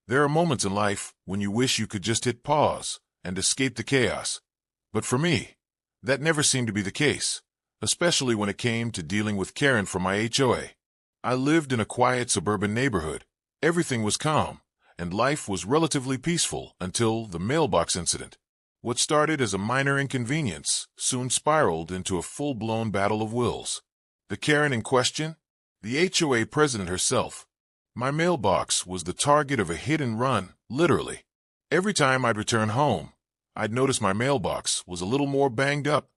There are moments in life when you wish you could just hit pause and escape the chaos. But for me, that never seemed to be the case, especially when it came to dealing with Karen from my HOA. I lived in a quiet suburban neighborhood. Everything was calm, and life was relatively peaceful until the mailbox incident. What started as a minor inconvenience soon spiraled into a full-blown battle of wills. The Karen in question? The HOA president herself. My mailbox was the target of a hit-and-run, literally. Every time I'd return home, I'd notice my mailbox was a little more banged up,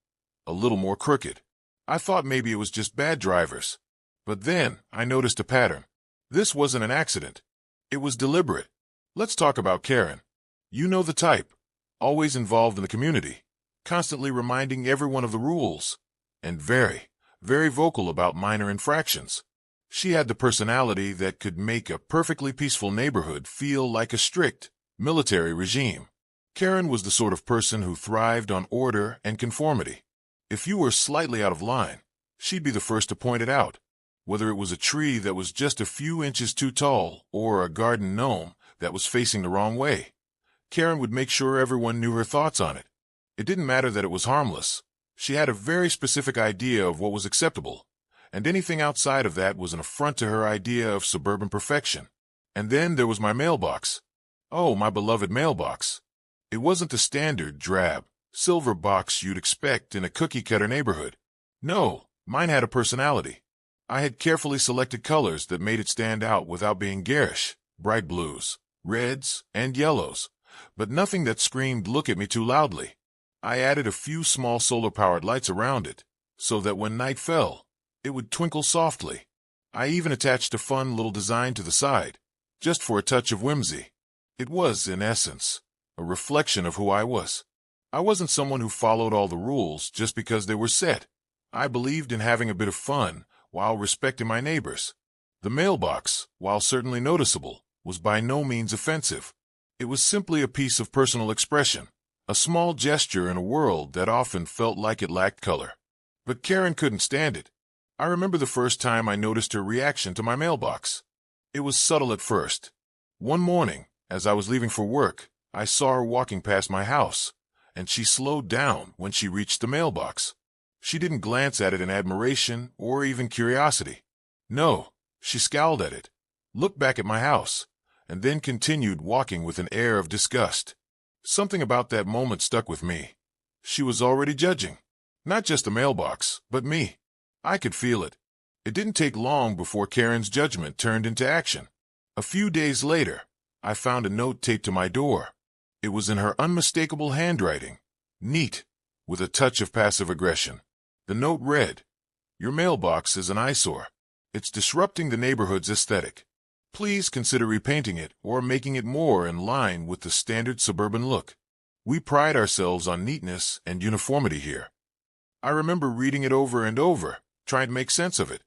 a little more crooked. I thought maybe it was just bad drivers. But then I noticed a pattern. This wasn't an accident. It was deliberate. Let's talk about Karen. You know the type. Always involved in the community, constantly reminding everyone of the rules, and very, very vocal about minor infractions. She had the personality that could make a perfectly peaceful neighborhood feel like a strict, military regime. Karen was the sort of person who thrived on order and conformity. If you were slightly out of line, she'd be the first to point it out. Whether it was a tree that was just a few inches too tall or a garden gnome that was facing the wrong way, Karen would make sure everyone knew her thoughts on it. It didn't matter that it was harmless. She had a very specific idea of what was acceptable, and anything outside of that was an affront to her idea of suburban perfection. And then there was my mailbox. Oh, my beloved mailbox. It wasn't the standard drab, silver box you'd expect in a cookie-cutter neighborhood. No, mine had a personality. I had carefully selected colors that made it stand out without being garish: bright blues, reds, and yellows, but nothing that screamed, "Look at me," too loudly. I added a few small solar-powered lights around it, so that when night fell, it would twinkle softly. I even attached a fun little design to the side, just for a touch of whimsy. It was, in essence, a reflection of who I was. I wasn't someone who followed all the rules just because they were set. I believed in having a bit of fun while respecting my neighbors. The mailbox, while certainly noticeable, was by no means offensive. It was simply a piece of personal expression, a small gesture in a world that often felt like it lacked color. But Karen couldn't stand it. I remember the first time I noticed her reaction to my mailbox. It was subtle at first. One morning, as I was leaving for work, I saw her walking past my house, and she slowed down when she reached the mailbox. She didn't glance at it in admiration or even curiosity. No, she scowled at it, looked back at my house, and then continued walking with an air of disgust. Something about that moment stuck with me. She was already judging. Not just the mailbox, but me. I could feel it. It didn't take long before Karen's judgment turned into action. A few days later, I found a note taped to my door. It was in her unmistakable handwriting, neat, with a touch of passive aggression. The note read, "Your mailbox is an eyesore. It's disrupting the neighborhood's aesthetic. Please consider repainting it or making it more in line with the standard suburban look. We pride ourselves on neatness and uniformity here." I remember reading it over and over, trying to make sense of it.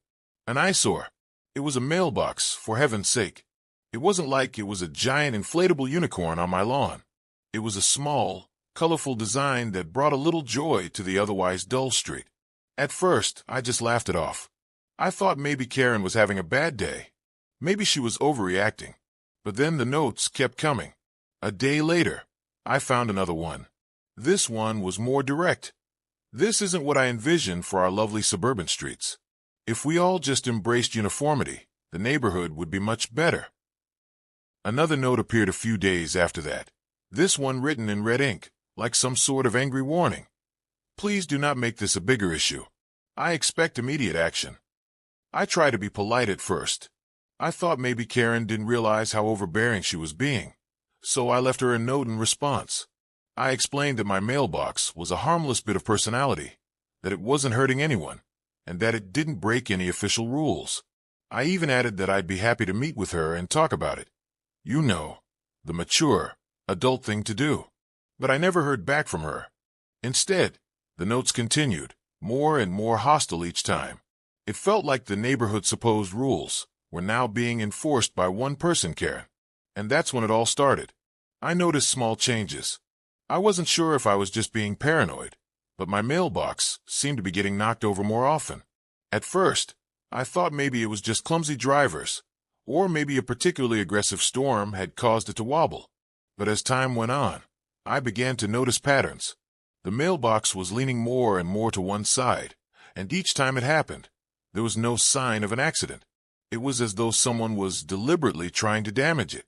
An eyesore. It was a mailbox, for heaven's sake. It wasn't like it was a giant inflatable unicorn on my lawn. It was a small, colorful design that brought a little joy to the otherwise dull street. At first, I just laughed it off. I thought maybe Karen was having a bad day. Maybe she was overreacting. But then the notes kept coming. A day later, I found another one. This one was more direct. "This isn't what I envisioned for our lovely suburban streets. If we all just embraced uniformity, the neighborhood would be much better." Another note appeared a few days after that. This one written in red ink, like some sort of angry warning. "Please do not make this a bigger issue. I expect immediate action." I tried to be polite at first. I thought maybe Karen didn't realize how overbearing she was being, so I left her a note in response. I explained that my mailbox was a harmless bit of personality, that it wasn't hurting anyone, and that it didn't break any official rules. I even added that I'd be happy to meet with her and talk about it. You know, the mature, adult thing to do. But I never heard back from her. Instead, the notes continued, more and more hostile each time. It felt like the neighborhood's supposed rules were now being enforced by one person, Karen. And that's when it all started. I noticed small changes. I wasn't sure if I was just being paranoid, but my mailbox seemed to be getting knocked over more often. At first, I thought maybe it was just clumsy drivers, Or maybe a particularly aggressive storm had caused it to wobble. But as time went on, I began to notice patterns. The mailbox was leaning more and more to one side, and each time it happened, there was no sign of an accident. It was as though someone was deliberately trying to damage it.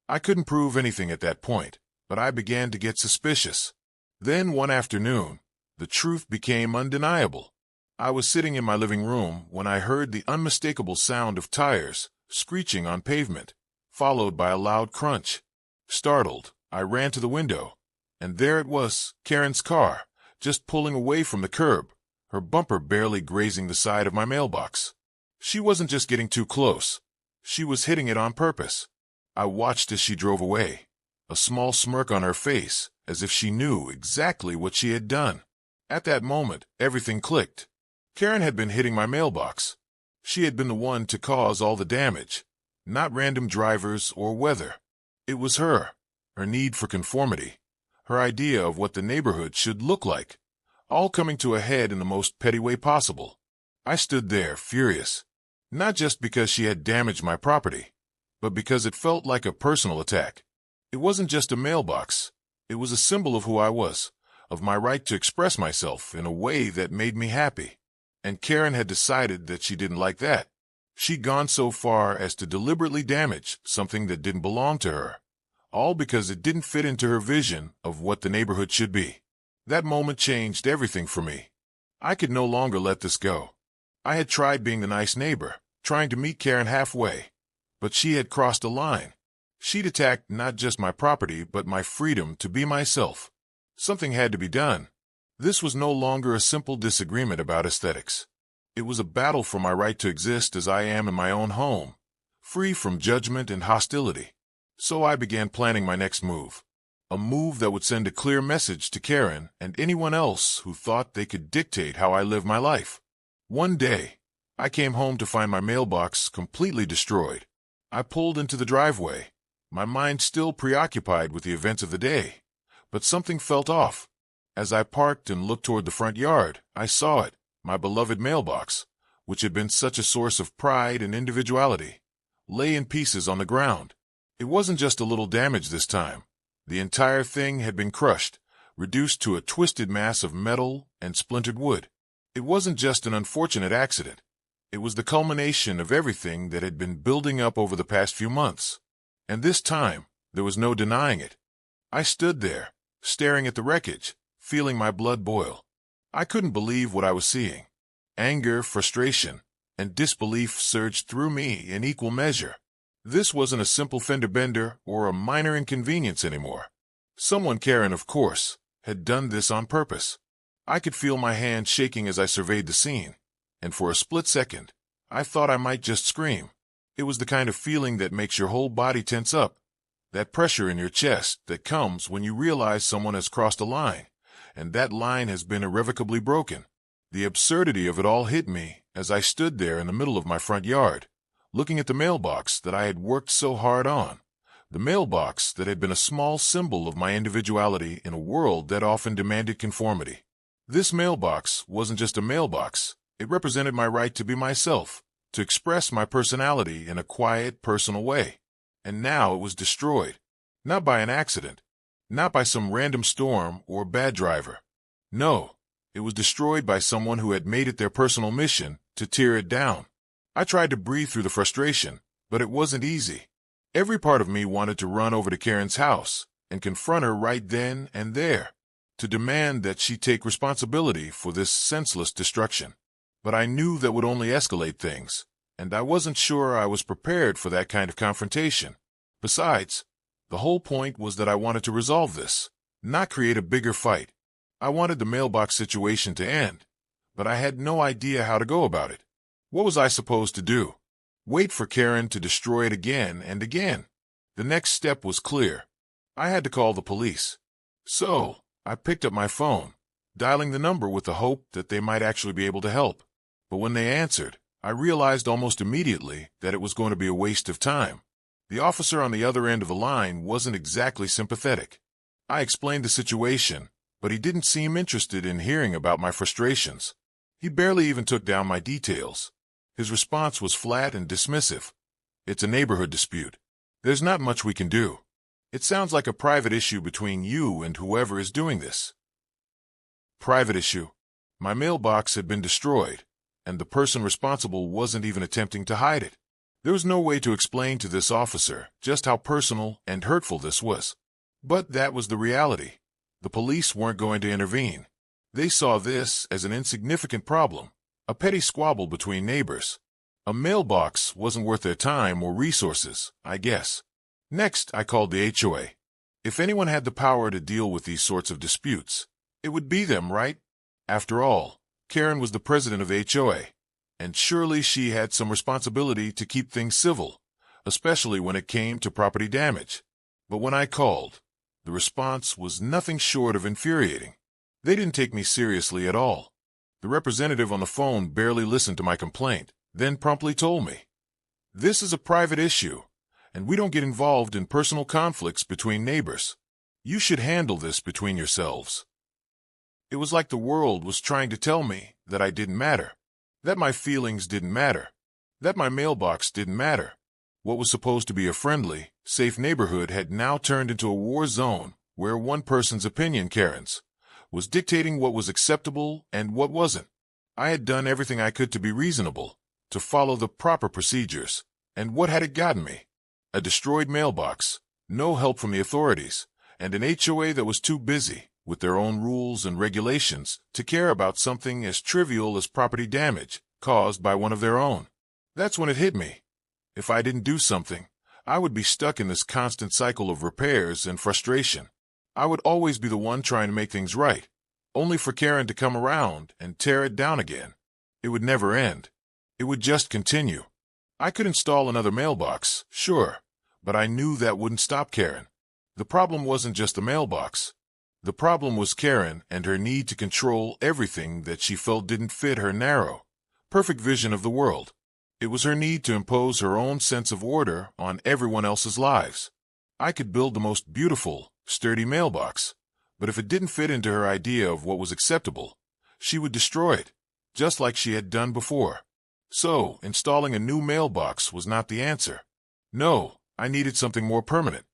I couldn't prove anything at that point, but I began to get suspicious. Then one afternoon, the truth became undeniable. I was sitting in my living room when I heard the unmistakable sound of tires screeching on pavement, followed by a loud crunch. Startled, I ran to the window, and there it was, Karen's car, just pulling away from the curb, her bumper barely grazing the side of my mailbox. She wasn't just getting too close. She was hitting it on purpose. I watched as she drove away, a small smirk on her face, as if she knew exactly what she had done. At that moment, everything clicked. Karen had been hitting my mailbox. She had been the one to cause all the damage, not random drivers or weather. It was her need for conformity, her idea of what the neighborhood should look like, all coming to a head in the most petty way possible. I stood there, furious, not just because she had damaged my property, but because it felt like a personal attack. It wasn't just a mailbox. It was a symbol of who I was, of my right to express myself in a way that made me happy. And Karen had decided that she didn't like that. She'd gone so far as to deliberately damage something that didn't belong to her, all because it didn't fit into her vision of what the neighborhood should be. That moment changed everything for me. I could no longer let this go. I had tried being the nice neighbor, trying to meet Karen halfway, but she had crossed a line. She'd attacked not just my property, but my freedom to be myself. Something had to be done. This was no longer a simple disagreement about aesthetics. It was a battle for my right to exist as I am in my own home, free from judgment and hostility. So I began planning my next move, a move that would send a clear message to Karen and anyone else who thought they could dictate how I live my life. One day, I came home to find my mailbox completely destroyed. I pulled into the driveway, my mind still preoccupied with the events of the day, but something felt off. As I parked and looked toward the front yard, I saw it, my beloved mailbox, which had been such a source of pride and individuality, lay in pieces on the ground. It wasn't just a little damage this time. The entire thing had been crushed, reduced to a twisted mass of metal and splintered wood. It wasn't just an unfortunate accident. It was the culmination of everything that had been building up over the past few months. And this time, there was no denying it. I stood there, staring at the wreckage, feeling my blood boil. I couldn't believe what I was seeing. Anger, frustration, and disbelief surged through me in equal measure. This wasn't a simple fender bender or a minor inconvenience anymore. Someone, Karen, of course, had done this on purpose. I could feel my hand shaking as I surveyed the scene, and for a split second, I thought I might just scream. It was the kind of feeling that makes your whole body tense up, that pressure in your chest that comes when you realize someone has crossed a line, and that line has been irrevocably broken. The absurdity of it all hit me as I stood there in the middle of my front yard, looking at the mailbox that I had worked so hard on, the mailbox that had been a small symbol of my individuality in a world that often demanded conformity. This mailbox wasn't just a mailbox. It represented my right to be myself, to express my personality in a quiet, personal way. And now it was destroyed, not by an accident, not by some random storm or bad driver. No, it was destroyed by someone who had made it their personal mission to tear it down. I tried to breathe through the frustration, but it wasn't easy. Every part of me wanted to run over to Karen's house and confront her right then and there, to demand that she take responsibility for this senseless destruction. But I knew that would only escalate things, and I wasn't sure I was prepared for that kind of confrontation. Besides, the whole point was that I wanted to resolve this, not create a bigger fight. I wanted the mailbox situation to end, but I had no idea how to go about it. What was I supposed to do? Wait for Karen to destroy it again and again? The next step was clear. I had to call the police. So, I picked up my phone, dialing the number with the hope that they might actually be able to help. But when they answered, I realized almost immediately that it was going to be a waste of time. The officer on the other end of the line wasn't exactly sympathetic. I explained the situation, but he didn't seem interested in hearing about my frustrations. He barely even took down my details. His response was flat and dismissive. It's a neighborhood dispute. There's not much we can do. It sounds like a private issue between you and whoever is doing this. Private issue. My mailbox had been destroyed, and the person responsible wasn't even attempting to hide it. There was no way to explain to this officer just how personal and hurtful this was. But that was the reality. The police weren't going to intervene. They saw this as an insignificant problem, a petty squabble between neighbors. A mailbox wasn't worth their time or resources, I guess. Next, I called the HOA. If anyone had the power to deal with these sorts of disputes, it would be them, right? After all, Karen was the president of HOA, and surely she had some responsibility to keep things civil, especially when it came to property damage. But when I called, the response was nothing short of infuriating. They didn't take me seriously at all. The representative on the phone barely listened to my complaint, then promptly told me, "This is a private issue, and we don't get involved in personal conflicts between neighbors. You should handle this between yourselves." It was like the world was trying to tell me that I didn't matter, that my feelings didn't matter, that my mailbox didn't matter. What was supposed to be a friendly, safe neighborhood had now turned into a war zone where one person's opinion, Karen's, was dictating what was acceptable and what wasn't. I had done everything I could to be reasonable, to follow the proper procedures, and what had it gotten me? A destroyed mailbox, no help from the authorities, and an HOA that was too busy with their own rules and regulations to care about something as trivial as property damage caused by one of their own. That's when it hit me. If I didn't do something, I would be stuck in this constant cycle of repairs and frustration. I would always be the one trying to make things right, only for Karen to come around and tear it down again. It would never end. It would just continue. I could install another mailbox, sure, but I knew that wouldn't stop Karen. The problem wasn't just the mailbox. The problem was Karen and her need to control everything that she felt didn't fit her narrow, perfect vision of the world. It was her need to impose her own sense of order on everyone else's lives. I could build the most beautiful, sturdy mailbox, but if it didn't fit into her idea of what was acceptable, she would destroy it, just like she had done before. So, installing a new mailbox was not the answer. No, I needed something more permanent.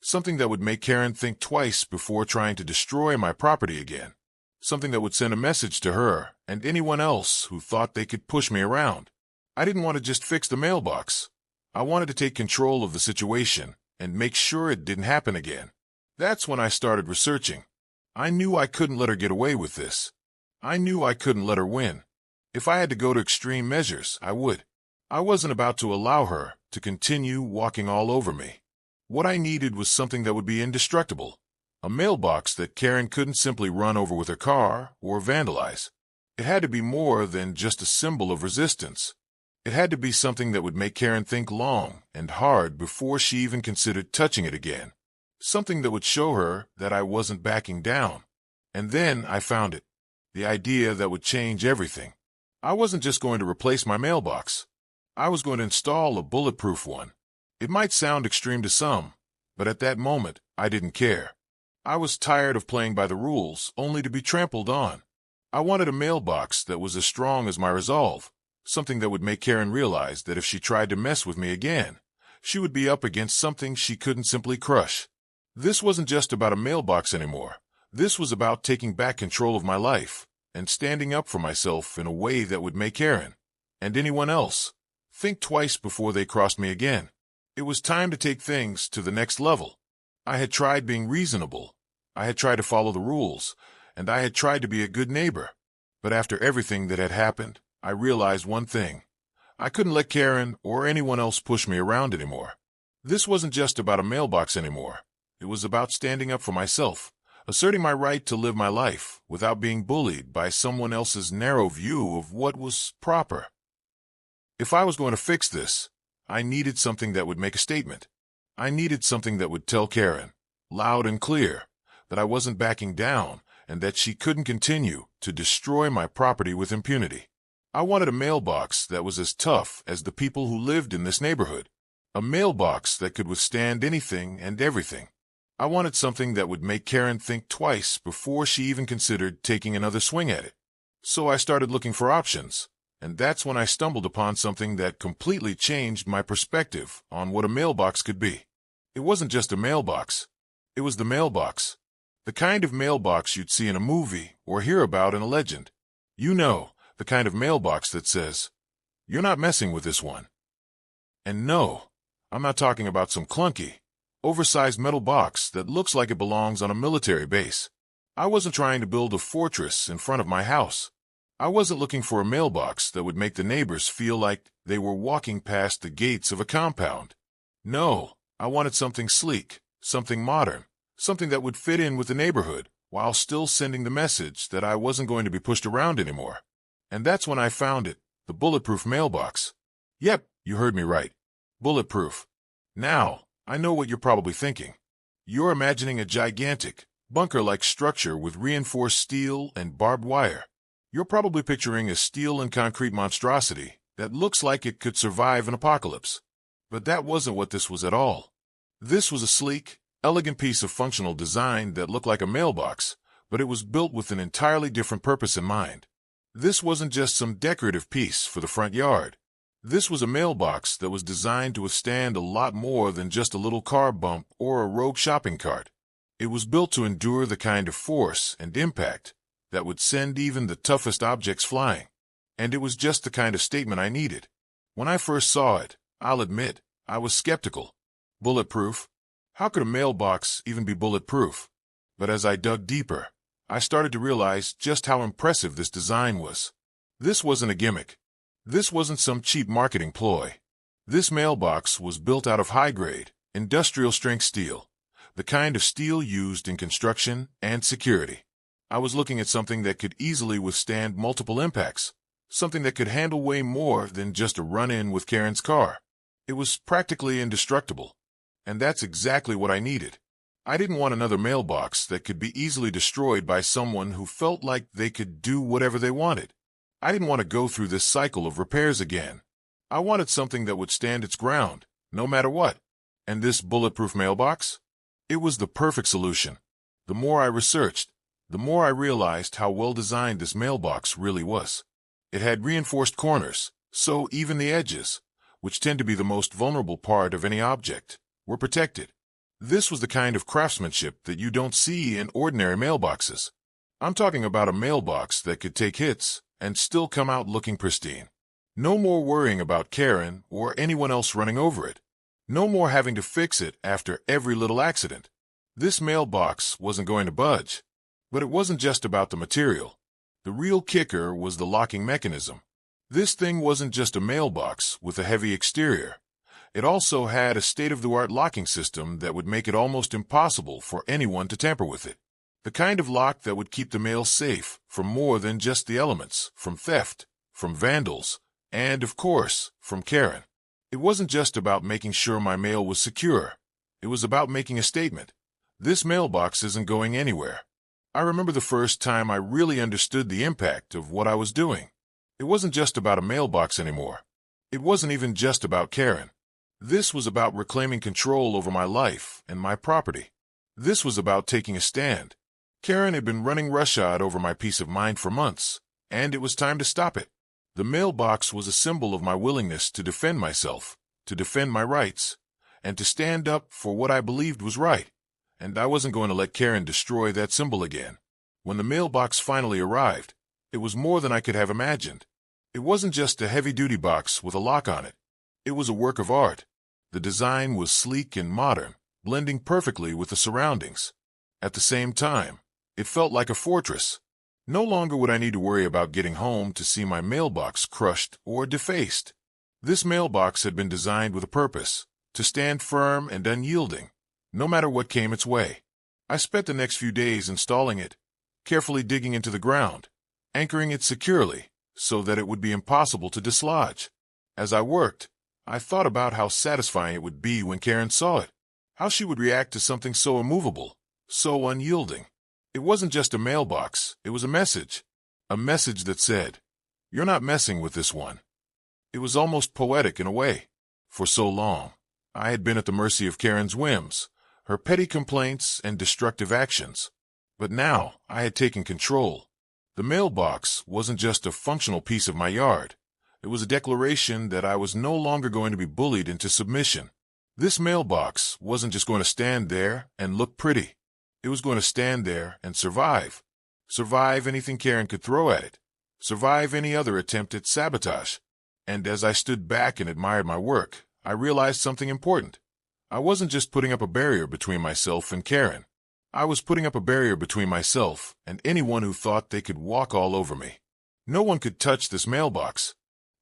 Something that would make Karen think twice before trying to destroy my property again. Something that would send a message to her and anyone else who thought they could push me around. I didn't want to just fix the mailbox. I wanted to take control of the situation and make sure it didn't happen again. That's when I started researching. I knew I couldn't let her get away with this. I knew I couldn't let her win. If I had to go to extreme measures, I would. I wasn't about to allow her to continue walking all over me. What I needed was something that would be indestructible, a mailbox that Karen couldn't simply run over with her car or vandalize. It had to be more than just a symbol of resistance. It had to be something that would make Karen think long and hard before she even considered touching it again. Something that would show her that I wasn't backing down. And then I found it. The idea that would change everything. I wasn't just going to replace my mailbox. I was going to install a bulletproof one. It might sound extreme to some, but at that moment, I didn't care. I was tired of playing by the rules only to be trampled on. I wanted a mailbox that was as strong as my resolve, something that would make Karen realize that if she tried to mess with me again, she would be up against something she couldn't simply crush. This wasn't just about a mailbox anymore. This was about taking back control of my life and standing up for myself in a way that would make Karen, and anyone else, think twice before they crossed me again. It was time to take things to the next level. I had tried being reasonable. I had tried to follow the rules, and I had tried to be a good neighbor. But after everything that had happened, I realized one thing. I couldn't let Karen or anyone else push me around anymore. This wasn't just about a mailbox anymore. It was about standing up for myself, asserting my right to live my life without being bullied by someone else's narrow view of what was proper. If I was going to fix this, I needed something that would make a statement. I needed something that would tell Karen, loud and clear, that I wasn't backing down and that she couldn't continue to destroy my property with impunity. I wanted a mailbox that was as tough as the people who lived in this neighborhood. A mailbox that could withstand anything and everything. I wanted something that would make Karen think twice before she even considered taking another swing at it. So I started looking for options, And that's when I stumbled upon something that completely changed my perspective on what a mailbox could be. It wasn't just a mailbox. It was the mailbox. The kind of mailbox you'd see in a movie or hear about in a legend. You know, the kind of mailbox that says, "You're not messing with this one." And no, I'm not talking about some clunky, oversized metal box that looks like it belongs on a military base. I wasn't trying to build a fortress in front of my house. I wasn't looking for a mailbox that would make the neighbors feel like they were walking past the gates of a compound. No, I wanted something sleek, something modern, something that would fit in with the neighborhood while still sending the message that I wasn't going to be pushed around anymore. And that's when I found it, the Bulletproof mailbox. Yep, you heard me right. Bulletproof. Now, I know what you're probably thinking. You're imagining a gigantic, bunker-like structure with reinforced steel and barbed wire. You're probably picturing a steel and concrete monstrosity that looks like it could survive an apocalypse. But that wasn't what this was at all. This was a sleek, elegant piece of functional design that looked like a mailbox, but it was built with an entirely different purpose in mind. This wasn't just some decorative piece for the front yard. This was a mailbox that was designed to withstand a lot more than just a little car bump or a rogue shopping cart. It was built to endure the kind of force and impact that would send even the toughest objects flying. And it was just the kind of statement I needed. When I first saw it, I'll admit, I was skeptical. Bulletproof? How could a mailbox even be bulletproof? But as I dug deeper, I started to realize just how impressive this design was. This wasn't a gimmick. This wasn't some cheap marketing ploy. This mailbox was built out of high-grade, industrial-strength steel, the kind of steel used in construction and security. I was looking at something that could easily withstand multiple impacts, something that could handle way more than just a run-in with Karen's car. It was practically indestructible, and that's exactly what I needed. I didn't want another mailbox that could be easily destroyed by someone who felt like they could do whatever they wanted. I didn't want to go through this cycle of repairs again. I wanted something that would stand its ground, no matter what. And this bulletproof mailbox? It was the perfect solution. The more I researched, the more I realized how well designed this mailbox really was. It had reinforced corners, so even the edges, which tend to be the most vulnerable part of any object, were protected. This was the kind of craftsmanship that you don't see in ordinary mailboxes. I'm talking about a mailbox that could take hits and still come out looking pristine. No more worrying about Karen or anyone else running over it. No more having to fix it after every little accident. This mailbox wasn't going to budge. But it wasn't just about the material. The real kicker was the locking mechanism. This thing wasn't just a mailbox with a heavy exterior. It also had a state-of-the-art locking system that would make it almost impossible for anyone to tamper with it. The kind of lock that would keep the mail safe from more than just the elements, from theft, from vandals, and, of course, from Karen. It wasn't just about making sure my mail was secure. It was about making a statement. This mailbox isn't going anywhere. I remember the first time I really understood the impact of what I was doing. It wasn't just about a mailbox anymore. It wasn't even just about Karen. This was about reclaiming control over my life and my property. This was about taking a stand. Karen had been running roughshod over my peace of mind for months, and it was time to stop it. The mailbox was a symbol of my willingness to defend myself, to defend my rights, and to stand up for what I believed was right. And I wasn't going to let Karen destroy that symbol again. When the mailbox finally arrived, it was more than I could have imagined. It wasn't just a heavy-duty box with a lock on it. It was a work of art. The design was sleek and modern, blending perfectly with the surroundings. At the same time, it felt like a fortress. No longer would I need to worry about getting home to see my mailbox crushed or defaced. This mailbox had been designed with a purpose, to stand firm and unyielding, no matter what came its way. I spent the next few days installing it, carefully digging into the ground, anchoring it securely so that it would be impossible to dislodge. As I worked, I thought about how satisfying it would be when Karen saw it, how she would react to something so immovable, so unyielding. It wasn't just a mailbox, it was a message that said, "You're not messing with this one." It was almost poetic in a way. For so long, I had been at the mercy of Karen's whims, her petty complaints and destructive actions. But now I had taken control. The mailbox wasn't just a functional piece of my yard. It was a declaration that I was no longer going to be bullied into submission. This mailbox wasn't just going to stand there and look pretty. It was going to stand there and survive. Survive anything Karen could throw at it. Survive any other attempt at sabotage. And as I stood back and admired my work, I realized something important. I wasn't just putting up a barrier between myself and Karen. I was putting up a barrier between myself and anyone who thought they could walk all over me. No one could touch this mailbox.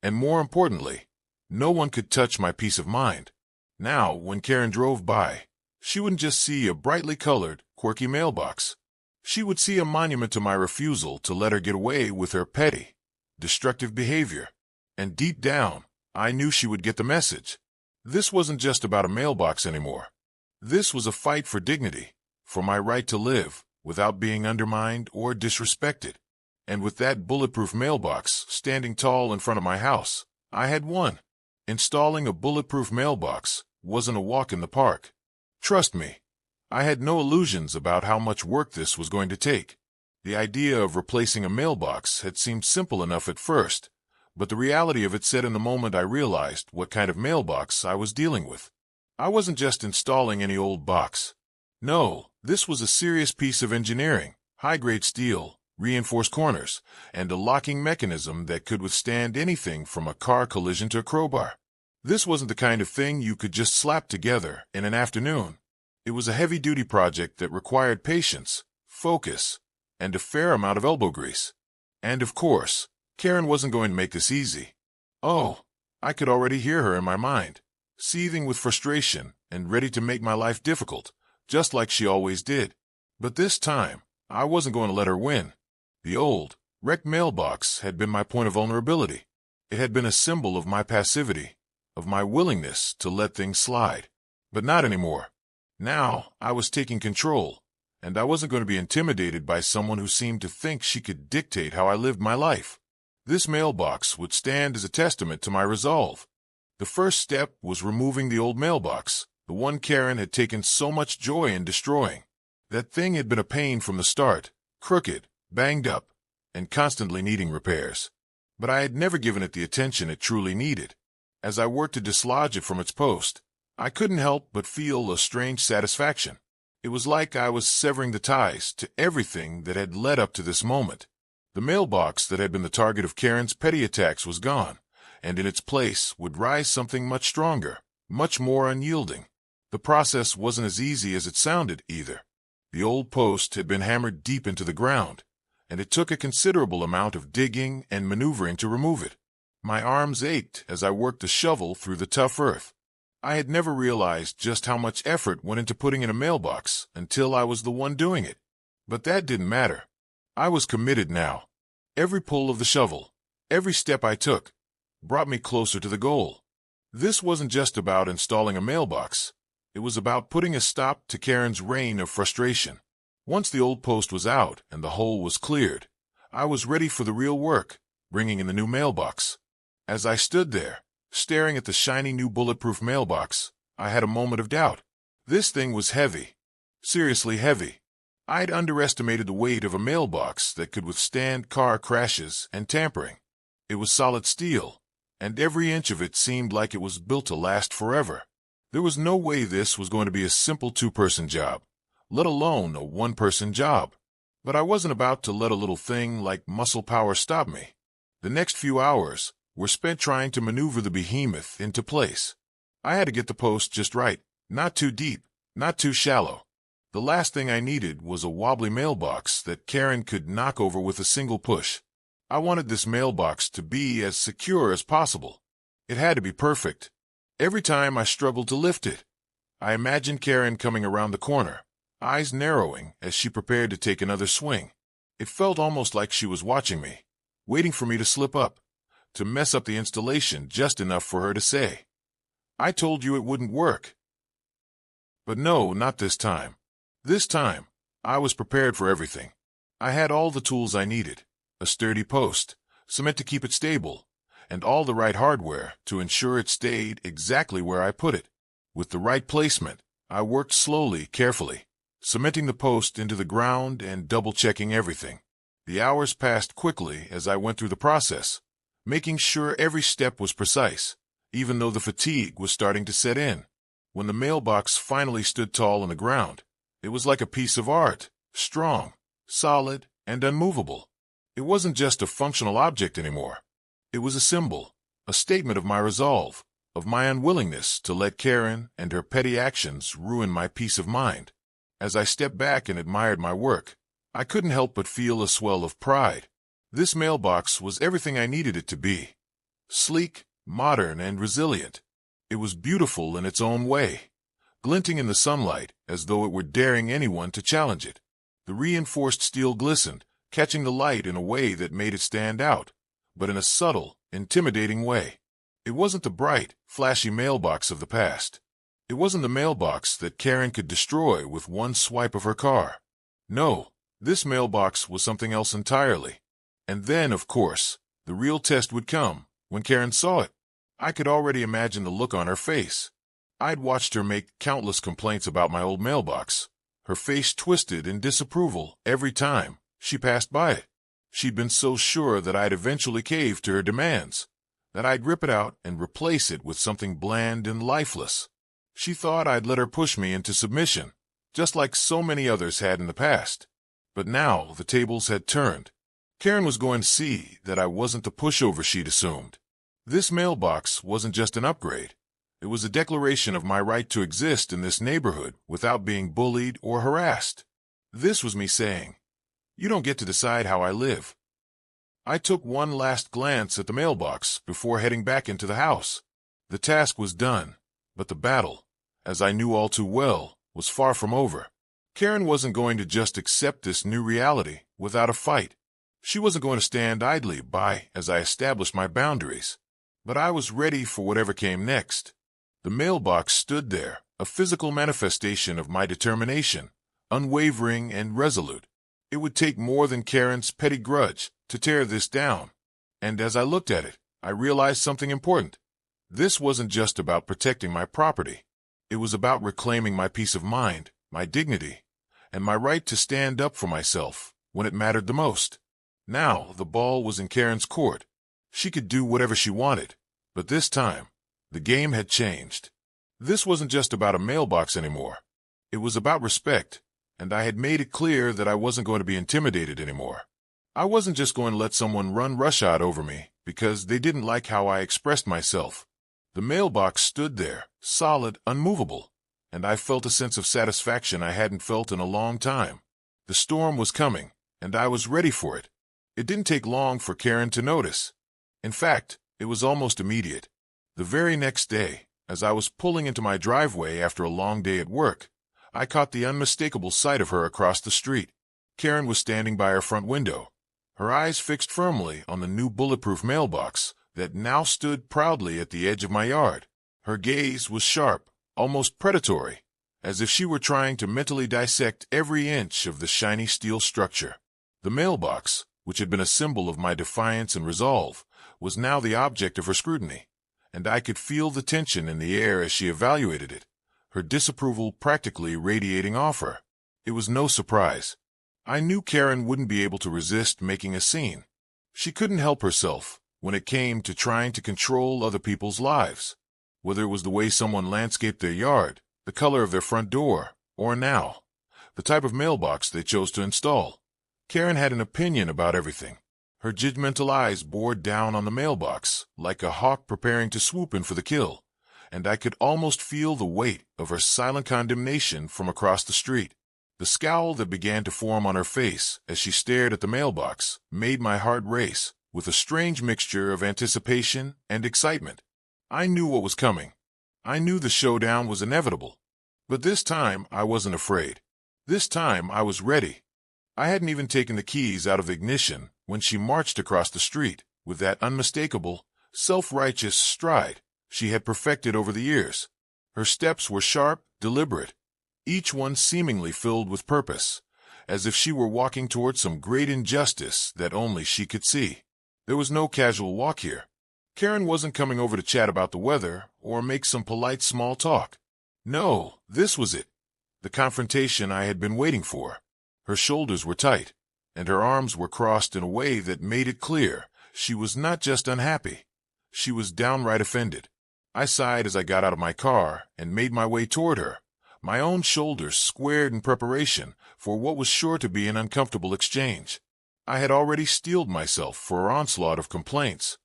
And more importantly, no one could touch my peace of mind. Now, when Karen drove by, she wouldn't just see a brightly colored, quirky mailbox. She would see a monument to my refusal to let her get away with her petty, destructive behavior. And deep down, I knew she would get the message. This wasn't just about a mailbox anymore. This was a fight for dignity, for my right to live without being undermined or disrespected. And with that bulletproof mailbox standing tall in front of my house, I had won. Installing a bulletproof mailbox wasn't a walk in the park. Trust me, I had no illusions about how much work this was going to take. The idea of replacing a mailbox had seemed simple enough at first, but the reality of it set in the moment I realized what kind of mailbox I was dealing with. I wasn't just installing any old box. No, this was a serious piece of engineering, high-grade steel, reinforced corners, and a locking mechanism that could withstand anything from a car collision to a crowbar. This wasn't the kind of thing you could just slap together in an afternoon. It was a heavy-duty project that required patience, focus, and a fair amount of elbow grease. And of course, Karen wasn't going to make this easy. Oh, I could already hear her in my mind, seething with frustration and ready to make my life difficult, just like she always did. But this time, I wasn't going to let her win. The old, wrecked mailbox had been my point of vulnerability. It had been a symbol of my passivity, of my willingness to let things slide. But not anymore. Now, I was taking control, and I wasn't going to be intimidated by someone who seemed to think she could dictate how I lived my life. This mailbox would stand as a testament to my resolve. The first step was removing the old mailbox, the one Karen had taken so much joy in destroying. That thing had been a pain from the start, crooked, banged up, and constantly needing repairs. But I had never given it the attention it truly needed. As I worked to dislodge it from its post, I couldn't help but feel a strange satisfaction. It was like I was severing the ties to everything that had led up to this moment. The mailbox that had been the target of Karen's petty attacks was gone, and in its place would rise something much stronger, much more unyielding. The process wasn't as easy as it sounded, either. The old post had been hammered deep into the ground, and it took a considerable amount of digging and maneuvering to remove it. My arms ached as I worked the shovel through the tough earth. I had never realized just how much effort went into putting in a mailbox until I was the one doing it. But that didn't matter. I was committed now. Every pull of the shovel, every step I took, brought me closer to the goal. This wasn't just about installing a mailbox. It was about putting a stop to Karen's reign of frustration. Once the old post was out and the hole was cleared, I was ready for the real work, bringing in the new mailbox. As I stood there, staring at the shiny new bulletproof mailbox, I had a moment of doubt. This thing was heavy. Seriously heavy. I'd underestimated the weight of a mailbox that could withstand car crashes and tampering. It was solid steel, and every inch of it seemed like it was built to last forever. There was no way this was going to be a simple two-person job, let alone a one-person job. But I wasn't about to let a little thing like muscle power stop me. The next few hours were spent trying to maneuver the behemoth into place. I had to get the post just right, not too deep, not too shallow. The last thing I needed was a wobbly mailbox that Karen could knock over with a single push. I wanted this mailbox to be as secure as possible. It had to be perfect. Every time I struggled to lift it, I imagined Karen coming around the corner, eyes narrowing as she prepared to take another swing. It felt almost like she was watching me, waiting for me to slip up, to mess up the installation just enough for her to say, "I told you it wouldn't work." But no, not this time. This time, I was prepared for everything. I had all the tools I needed, a sturdy post, cement to keep it stable, and all the right hardware to ensure it stayed exactly where I put it. With the right placement, I worked slowly, carefully, cementing the post into the ground and double-checking everything. The hours passed quickly as I went through the process, making sure every step was precise, even though the fatigue was starting to set in. When the mailbox finally stood tall on the ground, it was like a piece of art, strong, solid, and unmovable. It wasn't just a functional object anymore. It was a symbol, a statement of my resolve, of my unwillingness to let Karen and her petty actions ruin my peace of mind. As I stepped back and admired my work, I couldn't help but feel a swell of pride. This mailbox was everything I needed it to be. Sleek, modern, and resilient. It was beautiful in its own way, glinting in the sunlight as though it were daring anyone to challenge it. The reinforced steel glistened, catching the light in a way that made it stand out, but in a subtle, intimidating way. It wasn't the bright, flashy mailbox of the past. It wasn't the mailbox that Karen could destroy with one swipe of her car. No, this mailbox was something else entirely. And then, of course, the real test would come, when Karen saw it. I could already imagine the look on her face. I'd watched her make countless complaints about my old mailbox, her face twisted in disapproval every time she passed by it. She'd been so sure that I'd eventually cave to her demands, that I'd rip it out and replace it with something bland and lifeless. She thought I'd let her push me into submission, just like so many others had in the past. But now the tables had turned. Karen was going to see that I wasn't the pushover she'd assumed. This mailbox wasn't just an upgrade. It was a declaration of my right to exist in this neighborhood without being bullied or harassed. This was me saying, "You don't get to decide how I live." I took one last glance at the mailbox before heading back into the house. The task was done, but the battle, as I knew all too well, was far from over. Karen wasn't going to just accept this new reality without a fight. She wasn't going to stand idly by as I established my boundaries. But I was ready for whatever came next. The mailbox stood there, a physical manifestation of my determination, unwavering and resolute. It would take more than Karen's petty grudge to tear this down. And as I looked at it, I realized something important. This wasn't just about protecting my property. It was about reclaiming my peace of mind, my dignity, and my right to stand up for myself when it mattered the most. Now the ball was in Karen's court. She could do whatever she wanted, but this time, the game had changed. This wasn't just about a mailbox anymore. It was about respect, and I had made it clear that I wasn't going to be intimidated anymore. I wasn't just going to let someone run roughshod over me because they didn't like how I expressed myself. The mailbox stood there, solid, unmovable, and I felt a sense of satisfaction I hadn't felt in a long time. The storm was coming, and I was ready for it. It didn't take long for Karen to notice. In fact, it was almost immediate. The very next day, as I was pulling into my driveway after a long day at work, I caught the unmistakable sight of her across the street. Karen was standing by her front window, her eyes fixed firmly on the new Bulletproof mailbox that now stood proudly at the edge of my yard. Her gaze was sharp, almost predatory, as if she were trying to mentally dissect every inch of the shiny steel structure. The mailbox, which had been a symbol of my defiance and resolve, was now the object of her scrutiny, and I could feel the tension in the air as she evaluated it, her disapproval practically radiating off her. It was no surprise. I knew Karen wouldn't be able to resist making a scene. She couldn't help herself when it came to trying to control other people's lives, whether it was the way someone landscaped their yard, the color of their front door, or now, the type of mailbox they chose to install. Karen had an opinion about everything. Her judgmental eyes bored down on the mailbox, like a hawk preparing to swoop in for the kill, and I could almost feel the weight of her silent condemnation from across the street. The scowl that began to form on her face as she stared at the mailbox made my heart race with a strange mixture of anticipation and excitement. I knew what was coming. I knew the showdown was inevitable. But this time I wasn't afraid. This time I was ready. I hadn't even taken the keys out of the ignition when she marched across the street with that unmistakable, self-righteous stride she had perfected over the years. Her steps were sharp, deliberate, each one seemingly filled with purpose, as if she were walking toward some great injustice that only she could see. There was no casual walk here. Karen wasn't coming over to chat about the weather or make some polite small talk. No, this was it. The confrontation I had been waiting for. Her shoulders were tight, and her arms were crossed in a way that made it clear She was not just unhappy. She was downright offended. I sighed as I got out of my car and made my way toward her, my own shoulders squared in preparation for what was sure to be an uncomfortable exchange. I had already steeled myself for her onslaught of complaints,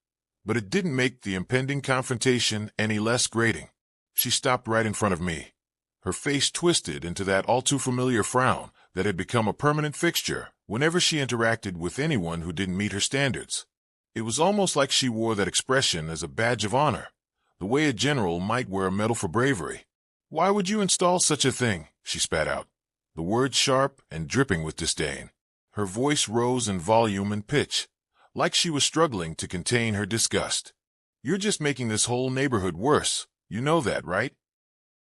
but it didn't make the impending confrontation any less grating. She stopped right in front of me, her face twisted into that all-too-familiar frown that had become a permanent fixture whenever she interacted with anyone who didn't meet her standards. It was almost like she wore that expression as a badge of honor, the way a general might wear a medal for bravery. "Why would you install such a thing?" she spat out, the words sharp and dripping with disdain. Her voice rose in volume and pitch, like she was struggling to contain her disgust. "You're just making this whole neighborhood worse. You know that, right?"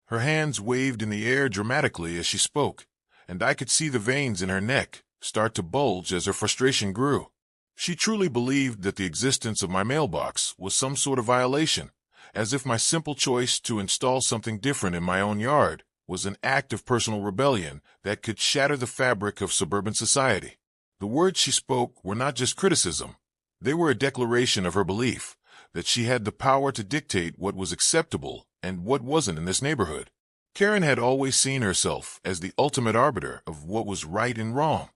Her hands waved in the air dramatically as she spoke, and I could see the veins in her neck start to bulge as her frustration grew. She truly believed that the existence of my mailbox was some sort of violation, as if my simple choice to install something different in my own yard was an act of personal rebellion that could shatter the fabric of suburban society. The words she spoke were not just criticism. They were a declaration of her belief that she had the power to dictate what was acceptable and what wasn't in this neighborhood. Karen had always seen herself as the ultimate arbiter of what was right and wrong.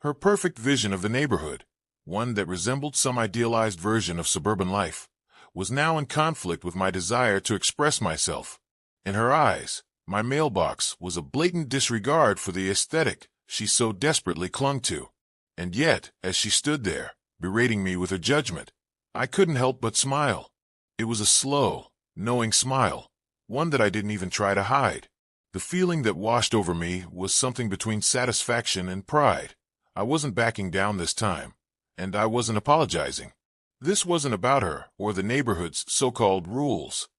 Her perfect vision of the neighborhood, one that resembled some idealized version of suburban life, was now in conflict with my desire to express myself. In her eyes, my mailbox was a blatant disregard for the aesthetic she so desperately clung to. And yet, as she stood there, berating me with her judgment, I couldn't help but smile. It was a slow, knowing smile, one that I didn't even try to hide. The feeling that washed over me was something between satisfaction and pride. I wasn't backing down this time, and I wasn't apologizing. This wasn't about her or the neighborhood's so-called rules.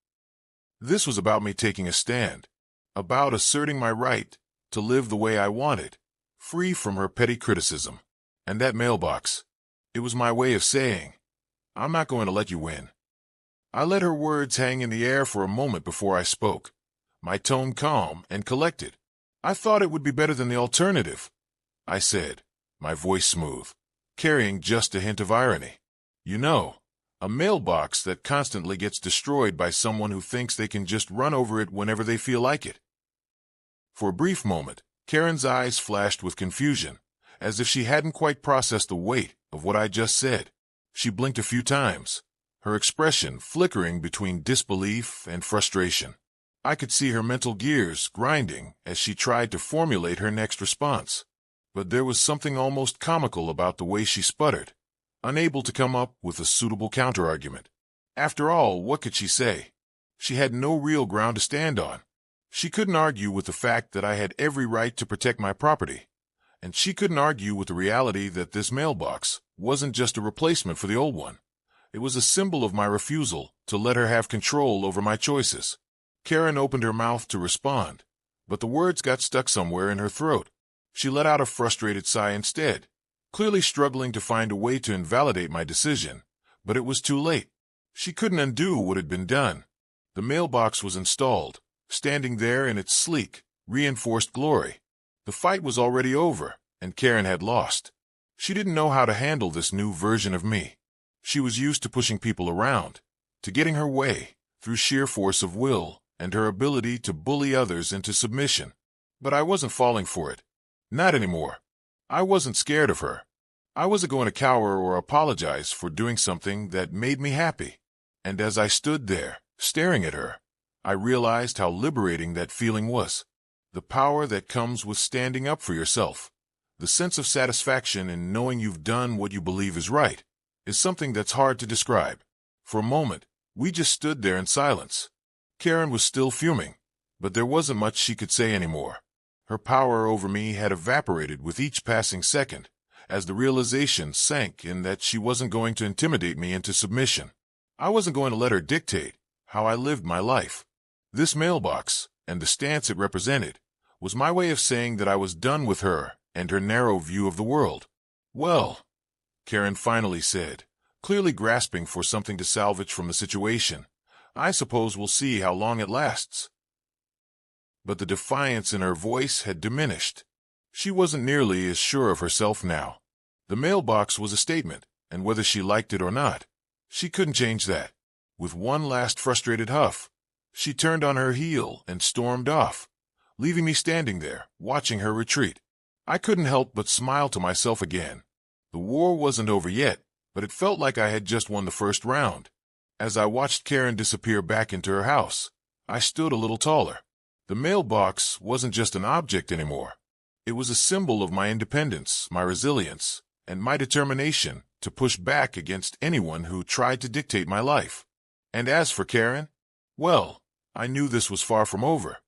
This was about me taking a stand, about asserting my right to live the way I wanted, free from her petty criticism. And that mailbox, it was my way of saying, "I'm not going to let you win." I let her words hang in the air for a moment before I spoke, my tone calm and collected. "I thought it would be better than the alternative," I said, my voice smooth, carrying just a hint of irony. "You know, a mailbox that constantly gets destroyed by someone who thinks they can just run over it whenever they feel like it." For a brief moment, Karen's eyes flashed with confusion, as if she hadn't quite processed the weight of what I just said. She blinked a few times, her expression flickering between disbelief and frustration. I could see her mental gears grinding as she tried to formulate her next response. But there was something almost comical about the way she sputtered, unable to come up with a suitable counterargument. After all, what could she say? She had no real ground to stand on. She couldn't argue with the fact that I had every right to protect my property, and she couldn't argue with the reality that this mailbox wasn't just a replacement for the old one. It was a symbol of my refusal to let her have control over my choices. Karen opened her mouth to respond, but the words got stuck somewhere in her throat. She let out a frustrated sigh instead, clearly struggling to find a way to invalidate my decision, but it was too late. She couldn't undo what had been done. The mailbox was installed, standing there in its sleek, reinforced glory. The fight was already over, and Karen had lost. She didn't know how to handle this new version of me. She was used to pushing people around, to getting her way, through sheer force of will and her ability to bully others into submission. But I wasn't falling for it. Not anymore. I wasn't scared of her. I wasn't going to cower or apologize for doing something that made me happy. And as I stood there, staring at her, I realized how liberating that feeling was. The power that comes with standing up for yourself, the sense of satisfaction in knowing you've done what you believe is right, is something that's hard to describe. For a moment, we just stood there in silence. Karen was still fuming, but there wasn't much she could say anymore. Her power over me had evaporated with each passing second, as the realization sank in that she wasn't going to intimidate me into submission. I wasn't going to let her dictate how I lived my life. This mailbox, and the stance it represented, was my way of saying that I was done with her and her narrow view of the world. "Well," Karen finally said, clearly grasping for something to salvage from the situation, "I suppose we'll see how long it lasts." But the defiance in her voice had diminished. She wasn't nearly as sure of herself now. The mailbox was a statement, and whether she liked it or not, she couldn't change that. With one last frustrated huff, she turned on her heel and stormed off, leaving me standing there, watching her retreat. I couldn't help but smile to myself again. The war wasn't over yet, but it felt like I had just won the first round. As I watched Karen disappear back into her house, I stood a little taller. The mailbox wasn't just an object anymore. It was a symbol of my independence, my resilience, and my determination to push back against anyone who tried to dictate my life. And as for Karen, well, I knew this was far from over.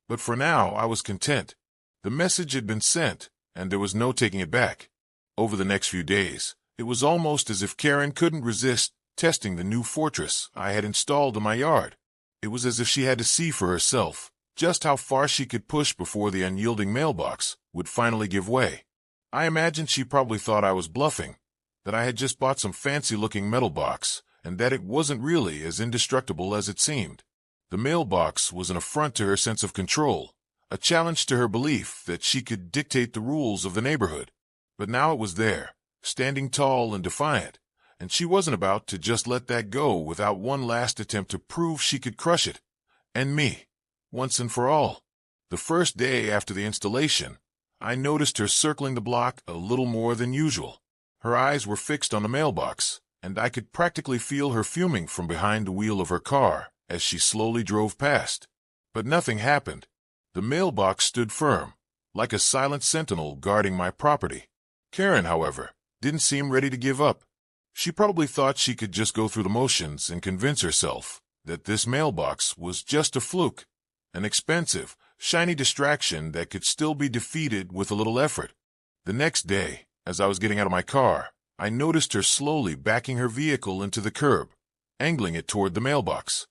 But for now, I was content. The message had been sent, and there was no taking it back. Over the next few days, it was almost as if Karen couldn't resist testing the new fortress I had installed in my yard. It was as if she had to see for herself just how far she could push before the unyielding mailbox would finally give way. I imagined she probably thought I was bluffing, that I had just bought some fancy-looking metal box, and that it wasn't really as indestructible as it seemed. The mailbox was an affront to her sense of control, a challenge to her belief that she could dictate the rules of the neighborhood. But now it was there, standing tall and defiant, and she wasn't about to just let that go without one last attempt to prove she could crush it, and me, once and for all. The first day after the installation, I noticed her circling the block a little more than usual. Her eyes were fixed on the mailbox, and I could practically feel her fuming from behind the wheel of her car as she slowly drove past. But nothing happened. The mailbox stood firm, like a silent sentinel guarding my property. Karen, however, didn't seem ready to give up. She probably thought she could just go through the motions and convince herself that this mailbox was just a fluke, an expensive, shiny distraction that could still be defeated with a little effort. The next day, as I was getting out of my car, I noticed her slowly backing her vehicle into the curb, angling it toward the mailbox.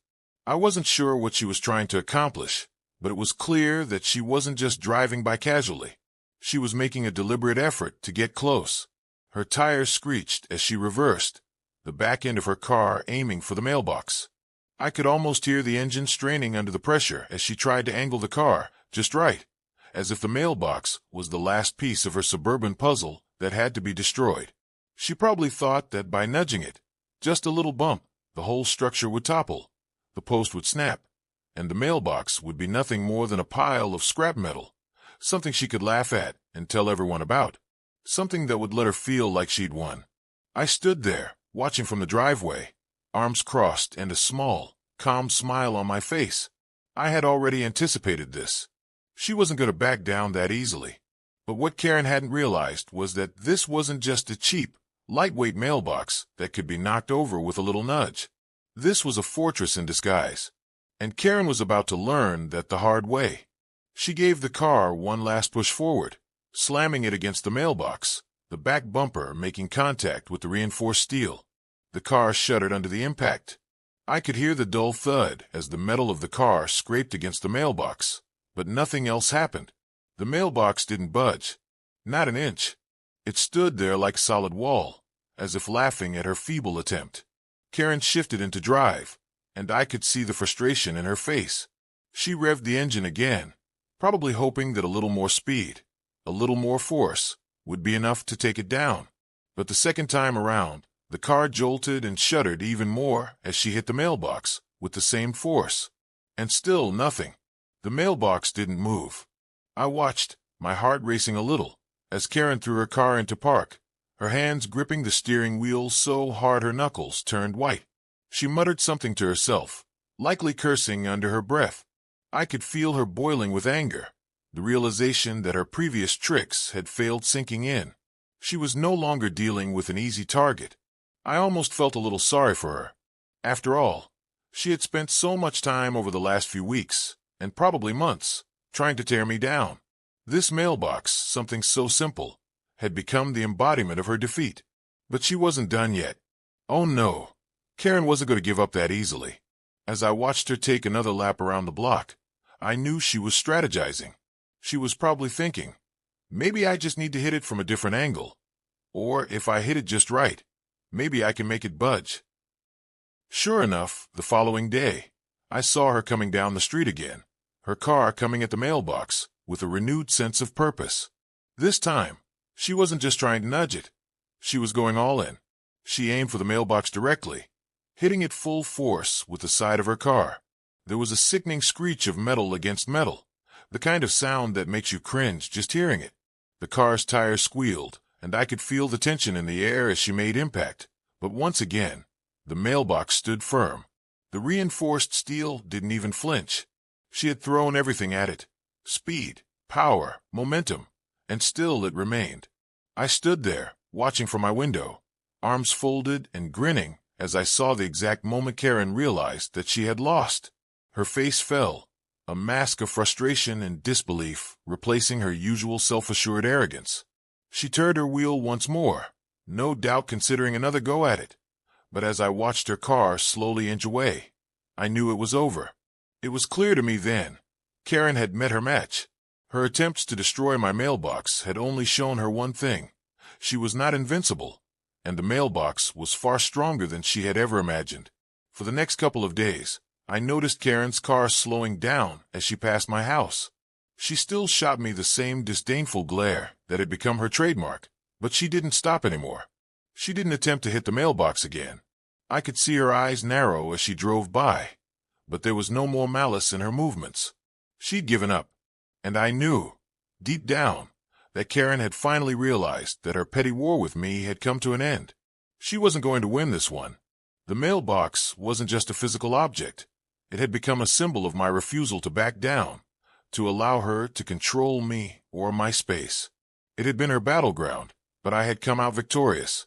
I wasn't sure what she was trying to accomplish, but it was clear that she wasn't just driving by casually. She was making a deliberate effort to get close. Her tires screeched as she reversed, the back end of her car aiming for the mailbox. I could almost hear the engine straining under the pressure as she tried to angle the car just right, as if the mailbox was the last piece of her suburban puzzle that had to be destroyed. She probably thought that by nudging it, just a little bump, the whole structure would topple, the post would snap, and the mailbox would be nothing more than a pile of scrap metal, something she could laugh at and tell everyone about, something that would let her feel like she'd won. I stood there, watching from the driveway, arms crossed and a small, calm smile on my face. I had already anticipated this. She wasn't going to back down that easily. But what Karen hadn't realized was that this wasn't just a cheap, lightweight mailbox that could be knocked over with a little nudge. This was a fortress in disguise. And Karen was about to learn that the hard way. She gave the car one last push forward, slamming it against the mailbox, the back bumper making contact with the reinforced steel. The car shuddered under the impact. I could hear the dull thud as the metal of the car scraped against the mailbox, but nothing else happened. The mailbox didn't budge, not an inch. It stood there like solid wall, as if laughing at her feeble attempt. Karen shifted into drive, and I could see the frustration in her face. She revved the engine again, probably hoping that a little more speed, a little more force, would be enough to take it down. But the second time around, the car jolted and shuddered even more as she hit the mailbox with the same force. And still nothing. The mailbox didn't move. I watched, my heart racing a little, as Karen threw her car into park, her hands gripping the steering wheel so hard her knuckles turned white. She muttered something to herself, likely cursing under her breath. I could feel her boiling with anger, the realization that her previous tricks had failed sinking in. She was no longer dealing with an easy target. I almost felt a little sorry for her. After all, she had spent so much time over the last few weeks, and probably months, trying to tear me down. This mailbox, something so simple, had become the embodiment of her defeat. But she wasn't done yet. Oh no, Karen wasn't going to give up that easily. As I watched her take another lap around the block, I knew she was strategizing. She was probably thinking, maybe I just need to hit it from a different angle. Or if I hit it just right, maybe I can make it budge. Sure enough, the following day, I saw her coming down the street again, her car coming at the mailbox with a renewed sense of purpose. This time, she wasn't just trying to nudge it. She was going all in. She aimed for the mailbox directly, hitting it full force with the side of her car. There was a sickening screech of metal against metal, the kind of sound that makes you cringe just hearing it. The car's tires squealed, and I could feel the tension in the air as she made impact. But once again, the mailbox stood firm. The reinforced steel didn't even flinch. She had thrown everything at it: speed, power, momentum, and still it remained. I stood there, watching from my window, arms folded and grinning as I saw the exact moment Karen realized that she had lost. Her face fell, a mask of frustration and disbelief replacing her usual self-assured arrogance. She turned her wheel once more, no doubt considering another go at it. But as I watched her car slowly inch away, I knew it was over. It was clear to me then. Karen had met her match. Her attempts to destroy my mailbox had only shown her one thing: she was not invincible, and the mailbox was far stronger than she had ever imagined. For the next couple of days, I noticed Karen's car slowing down as she passed my house. She still shot me the same disdainful glare that had become her trademark, but she didn't stop anymore. She didn't attempt to hit the mailbox again. I could see her eyes narrow as she drove by, but there was no more malice in her movements. She'd given up, and I knew, deep down, that Karen had finally realized that her petty war with me had come to an end. She wasn't going to win this one. The mailbox wasn't just a physical object. It had become a symbol of my refusal to back down, to allow her to control me or my space. It had been her battleground, but I had come out victorious.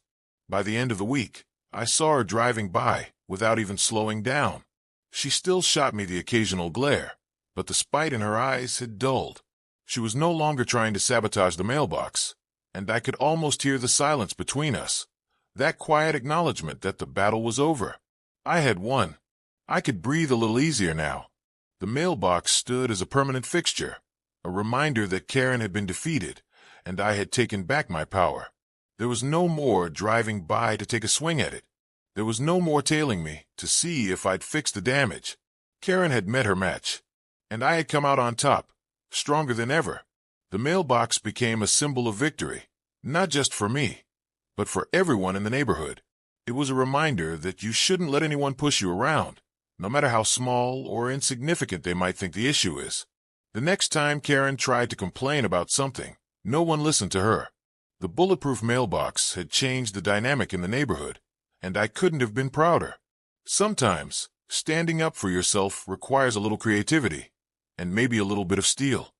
By the end of the week, I saw her driving by without even slowing down. She still shot me the occasional glare, but the spite in her eyes had dulled. She was no longer trying to sabotage the mailbox, and I could almost hear the silence between us, that quiet acknowledgement that the battle was over. I had won. I could breathe a little easier now. The mailbox stood as a permanent fixture, a reminder that Karen had been defeated, and I had taken back my power. There was no more driving by to take a swing at it. There was no more tailing me to see if I'd fixed the damage. Karen had met her match, and I had come out on top, stronger than ever. The mailbox became a symbol of victory, not just for me, but for everyone in the neighborhood. It was a reminder that you shouldn't let anyone push you around, no matter how small or insignificant they might think the issue is. The next time Karen tried to complain about something, no one listened to her. The Bulletproof mailbox had changed the dynamic in the neighborhood, and I couldn't have been prouder. Sometimes, standing up for yourself requires a little creativity, and maybe a little bit of steel.